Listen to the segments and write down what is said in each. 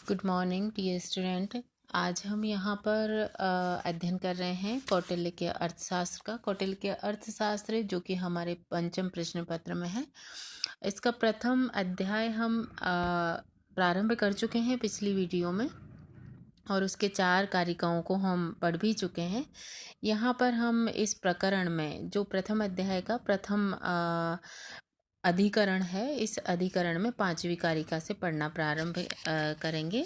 Good morning dear student. आज हम यहाँ पर अध्ययन कर रहे हैं कौटिल्य के अर्थशास्त्र का। कौटिल्य के अर्थशास्त्र जो कि हमारे पंचम प्रश्न पत्र में है। इसका प्रथम अध्याय हम प्रारंभ कर चुके हैं पिछली वीडियो में, और उसके 4 कारिकाओं को हम पढ़ भी चुके हैं। यहाँ पर हम इस प्रकरण में जो प्रथम अध्याय का प्रथम अधिकरण है, इस अधिकरण में 5वीं कारिका से पढ़ना प्रारंभ करेंगे।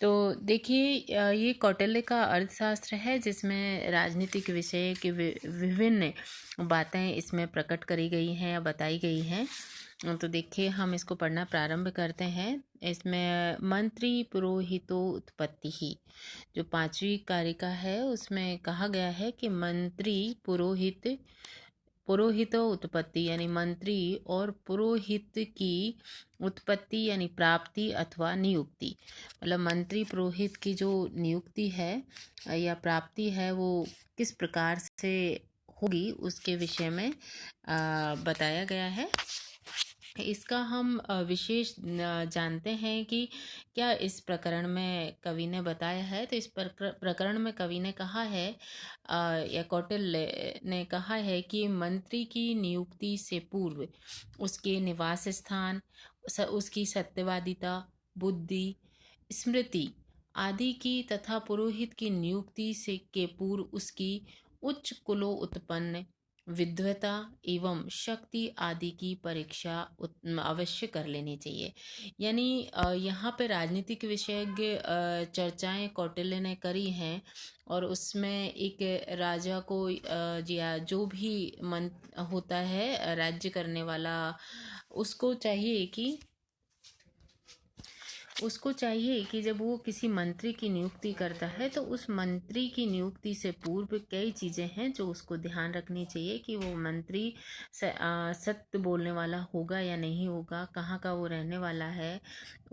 तो देखिए, ये कौटिल्य का अर्थशास्त्र है जिसमें राजनीतिक विषय की विभिन्न बातें इसमें प्रकट करी गई हैं या बताई गई हैं। तो देखिए, हम इसको पढ़ना प्रारंभ करते हैं। इसमें मंत्री पुरोहितो उत्पत्ति ही, जो 5वीं कारिका है, उसमें कहा गया है कि मंत्री पुरोहित उत्पत्ति यानी मंत्री और पुरोहित की उत्पत्ति यानी प्राप्ति अथवा नियुक्ति। मतलब मंत्री पुरोहित की जो नियुक्ति है या प्राप्ति है वो किस प्रकार से होगी उसके विषय में बताया गया है। इसका हम विशेष जानते हैं कि क्या इस प्रकरण में कवि ने बताया है। तो इस प्रकरण में कवि ने कहा है या कौटिल्य ने कहा है कि मंत्री की नियुक्ति से पूर्व उसके निवास स्थान, उसकी सत्यवादिता, बुद्धि, स्मृति आदि की तथा पुरोहित की नियुक्ति से के पूर्व उसकी उच्च कुलों उत्पन्न विद्वता एवं शक्ति आदि की परीक्षा अवश्य कर लेनी चाहिए। यानी यहाँ पे राजनीतिक विषयज्ञ चर्चाएं कौटिल्य ने करी हैं, और उसमें एक राजा को या जो भी मन होता है राज्य करने वाला, उसको चाहिए कि जब वो किसी मंत्री की नियुक्ति करता है तो उस मंत्री की नियुक्ति से पूर्व कई चीज़ें हैं जो उसको ध्यान रखनी चाहिए कि वो मंत्री सत्य बोलने वाला होगा या नहीं होगा, कहाँ का वो रहने वाला है,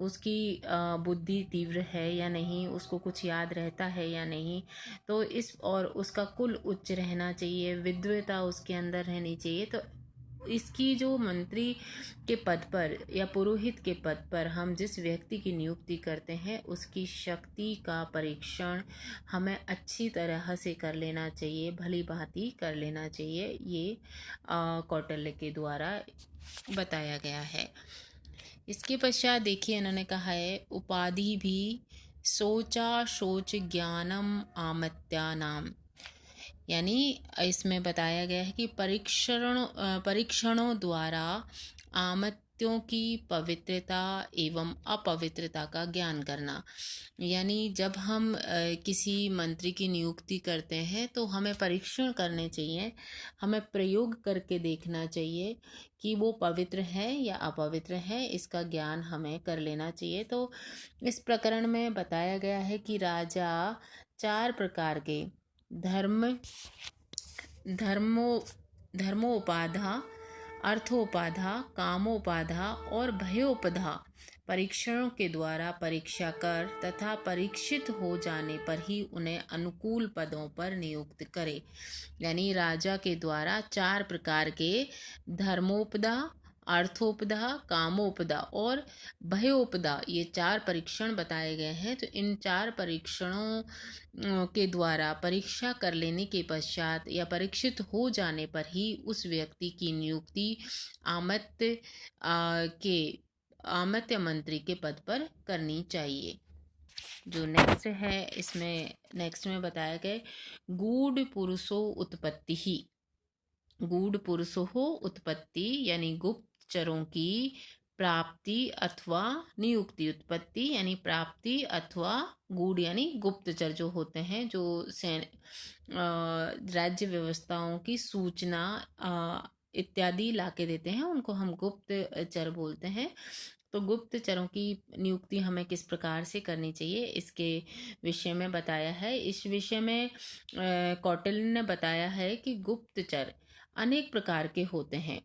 उसकी बुद्धि तीव्र है या नहीं, उसको कुछ याद रहता है या नहीं, तो और उसका कुल उच्च रहना चाहिए, विद्वता उसके अंदर रहनी चाहिए। तो इसकी जो मंत्री के पद पर या पुरोहित के पद पर हम जिस व्यक्ति की नियुक्ति करते हैं उसकी शक्ति का परीक्षण हमें अच्छी तरह से कर लेना चाहिए, भली भांति कर लेना चाहिए। ये कौटिल्य के द्वारा बताया गया है। इसके पश्चात देखिए, इन्होंने कहा है उपाधि भी सोचा शोच ज्ञानम आमत्यानाम, यानी इसमें बताया गया है कि परीक्षणों द्वारा आमत्यों की पवित्रता एवं अपवित्रता का ज्ञान करना। यानी जब हम किसी मंत्री की नियुक्ति करते हैं तो हमें परीक्षण करने चाहिए, हमें प्रयोग करके देखना चाहिए कि वो पवित्र है या अपवित्र है, इसका ज्ञान हमें कर लेना चाहिए। तो इस प्रकरण में बताया गया है कि राजा 4 प्रकार के धर्मोपाधा, अर्थोपाधा, कामोपाधा और भयोपधा परीक्षणों के द्वारा परीक्षा कर तथा परीक्षित हो जाने पर ही उन्हें अनुकूल पदों पर नियुक्त करे। यानी राजा के द्वारा 4 प्रकार के धर्मोपदा, अर्थोपदा, कामोपदा और भयोपदा, ये 4 परीक्षण बताए गए हैं। तो इन 4 परीक्षणों के द्वारा परीक्षा कर लेने के पश्चात या परीक्षित हो जाने पर ही उस व्यक्ति की नियुक्ति आमत्य मंत्री के पद पर करनी चाहिए। जो नेक्स्ट में बताया गया गूढ़ पुरुषो उत्पत्ति यानी गुप्तचरों की प्राप्ति अथवा नियुक्ति। उत्पत्ति यानी प्राप्ति अथवा गूढ़ यानी गुप्तचर जो होते हैं, जो राज्य व्यवस्थाओं की सूचना इत्यादि लाके देते हैं, उनको हम गुप्तचर बोलते हैं। तो गुप्तचरों की नियुक्ति हमें किस प्रकार से करनी चाहिए इसके विषय में बताया है। इस विषय में कौटिल्य ने बताया है कि गुप्तचर अनेक प्रकार के होते हैं।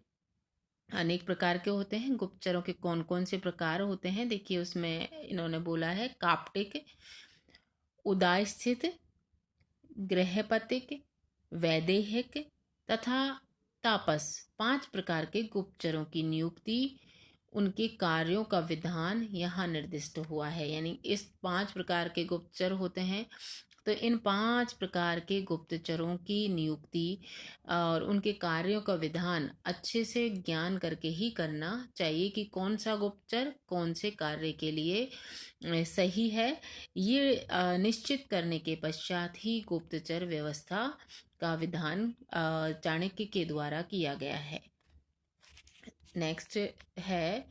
गुप्तचरों के कौन कौन से प्रकार होते हैं, देखिए उसमें इन्होंने बोला है काप्टिक, उदास्थित, गृहपतिक, वैदेहिक तथा तापस, 5 प्रकार के गुप्तचरों की नियुक्ति उनके कार्यों का विधान यहाँ निर्दिष्ट हुआ है। यानी इस 5 प्रकार के गुप्तचर होते हैं, तो इन 5 प्रकार के गुप्तचरों की नियुक्ति और उनके कार्यों का विधान अच्छे से ज्ञान करके ही करना चाहिए कि कौन सा गुप्तचर कौन से कार्य के लिए सही है। ये निश्चित करने के पश्चात ही गुप्तचर व्यवस्था का विधान चाणक्य के द्वारा किया गया है। नेक्स्ट है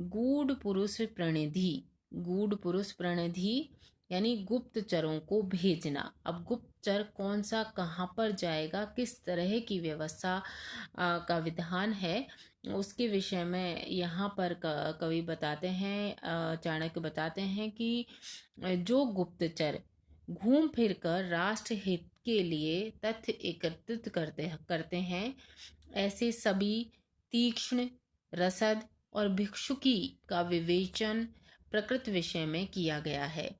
गूढ़ पुरुष प्रणिधि। गूढ़ पुरुष प्रणिधि यानी गुप्तचरों को भेजना। अब गुप्तचर कौन सा कहाँ पर जाएगा, किस तरह की व्यवस्था का विधान है, उसके विषय में यहाँ पर कवि बताते हैं, चाणक्य बताते हैं कि जो गुप्तचर घूम फिर कर राष्ट्र हित के लिए तथ्य एकत्रित करते हैं, ऐसे सभी तीक्ष्ण, रसद और भिक्षुकी का विवेचन प्रकृत विषय में किया गया है।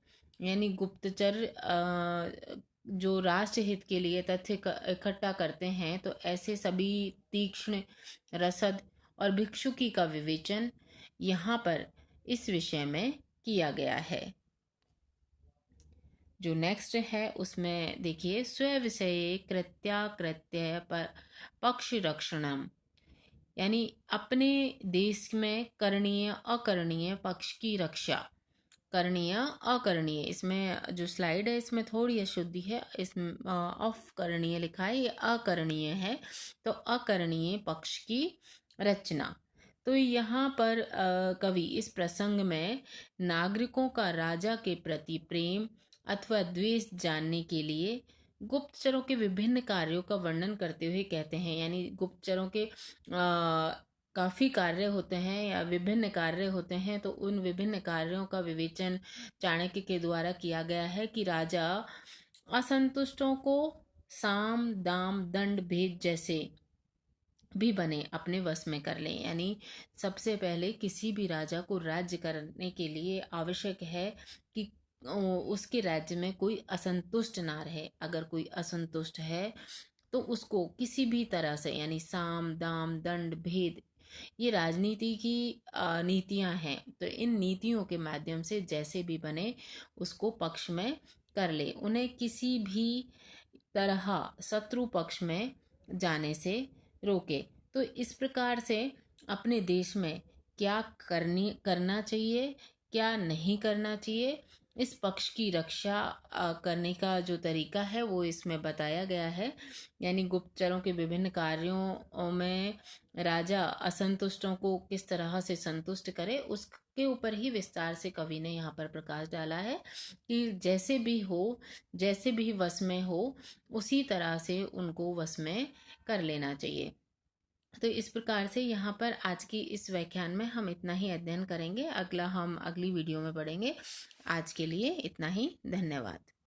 यानी गुप्तचर जो राष्ट्र हित के लिए तथ्य इकट्ठा करते हैं, तो ऐसे सभी तीक्ष्ण, रसद और भिक्षुकी का विवेचन यहाँ पर इस विषय में किया गया है। जो नेक्स्ट है उसमें देखिए, स्व विषये कृत्याकृत्य पक्ष रक्षणम। यानी अपने देश में करणीय अकरणीय पक्ष की रक्षा। करणीय अकरणीय, इसमें जो स्लाइड है इसमें थोड़ी अशुद्धि है, इसमें ऑफ करणीय लिखा है, ये अकरणीय है। तो अकरणीय पक्ष की रचना। तो यहाँ पर कवि इस प्रसंग में नागरिकों का राजा के प्रति प्रेम अथवा द्वेष जानने के लिए गुप्तचरों के विभिन्न कार्यों का वर्णन करते हुए कहते हैं। यानी गुप्तचरों के काफ़ी कार्य होते हैं या विभिन्न कार्य होते हैं, तो उन विभिन्न कार्यों का विवेचन चाणक्य के द्वारा किया गया है कि राजा असंतुष्टों को साम, दाम, दंड, भेद जैसे भी बने अपने वश में कर लें। यानी सबसे पहले किसी भी राजा को राज्य करने के लिए आवश्यक है कि उसके राज्य में कोई असंतुष्ट ना रहे। अगर कोई असंतुष्ट है तो उसको किसी भी तरह से, यानी साम, दाम, दंड, भेद, ये राजनीति की नीतियां हैं, तो इन नीतियों के माध्यम से जैसे भी बने उसको पक्ष में कर ले, उन्हें किसी भी तरह शत्रु पक्ष में जाने से रोके। तो इस प्रकार से अपने देश में क्या करना चाहिए, क्या नहीं करना चाहिए, इस पक्ष की रक्षा करने का जो तरीका है वो इसमें बताया गया है। यानी गुप्तचरों के विभिन्न कार्यों में राजा असंतुष्टों को किस तरह से संतुष्ट करे, उसके ऊपर ही विस्तार से कवि ने यहाँ पर प्रकाश डाला है कि जैसे भी हो, जैसे भी वश में हो, उसी तरह से उनको वश में कर लेना चाहिए। तो इस प्रकार से यहाँ पर आज की इस व्याख्यान में हम इतना ही अध्ययन करेंगे। अगला हम अगली वीडियो में पढ़ेंगे। आज के लिए इतना ही। धन्यवाद।